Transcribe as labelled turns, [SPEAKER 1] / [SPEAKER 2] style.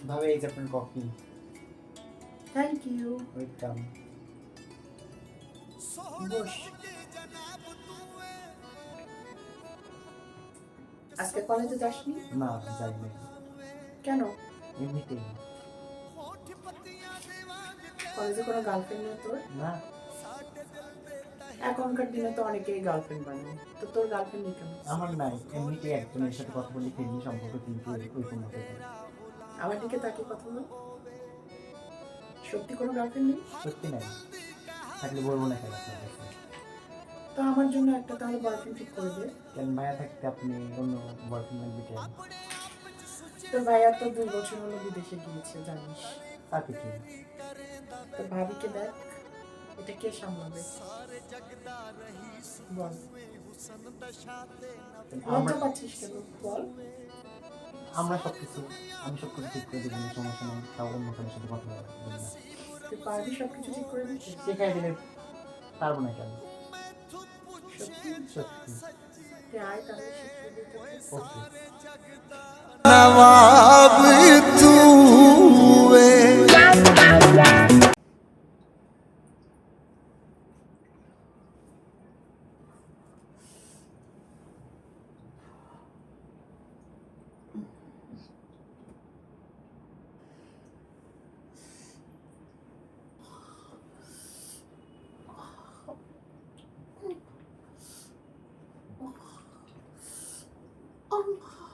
[SPEAKER 1] ভাবে এই যে আপনার coffee.
[SPEAKER 2] Thank you.
[SPEAKER 1] Welcome.
[SPEAKER 2] Boss. আজকে কলেজে যাসনি?
[SPEAKER 1] না, যাই নাই।
[SPEAKER 2] কেন?
[SPEAKER 1] এমনিতেই।
[SPEAKER 2] কলেজে কোনো গার্লফ্রেন্ড নেই তোর?
[SPEAKER 1] না,
[SPEAKER 2] এখনকার দিনে তো অনেকেই গার্লফ্রেন্ড বানায়, তো তোর গার্লফ্রেন্ড নেই কেন?
[SPEAKER 1] আমার নাই। এমনিতেই একজনের সাথে কথা বলি ফ্রেন্ডলি সম্পর্ক, কিন্তু ওইরকম হতে পারে।
[SPEAKER 2] আমার দিকে তাকিয়ে কথা বল। সত্যি কোনো গার্লফ্রেন্ড নেই?
[SPEAKER 1] সত্যি নাই। থাকলে বলবো না কেন আপনার কাছে?
[SPEAKER 2] তো আমার জন্য একটা তাহলে বয়ফ্রেন্ড ঠিক করে দে।
[SPEAKER 1] কেন মায়া থাকতে আপনি অন্য বয়ফ্রেন্ড লাগবে কেন?
[SPEAKER 2] তোর ভাইয়া তো 2 বছর হলো বিদেশে গিয়েছে জানিস।
[SPEAKER 1] তাতে কি?
[SPEAKER 2] তোর ভাবিকে দেখ, এটা কে সামলাবে বল?
[SPEAKER 1] আমরা
[SPEAKER 2] লজ্জা পাচ্ছিস কেন বল?
[SPEAKER 1] আমরা সবকিছু আমি সবকিছু ঠিক করে দেবো, সমস্যা নেই। তাও অন্য কারোর সাথে কথা বলবো না।
[SPEAKER 2] তুই পারবি সবকিছু ঠিক করে দিতে?
[SPEAKER 1] শেখাই দিলে পারবো না কেন?
[SPEAKER 2] সত্যি?
[SPEAKER 1] সত্যি।
[SPEAKER 2] তুই আয় তাহলে শিখিয়ে দিতে।
[SPEAKER 1] ওকে।
[SPEAKER 3] नवाब तू
[SPEAKER 2] Allah.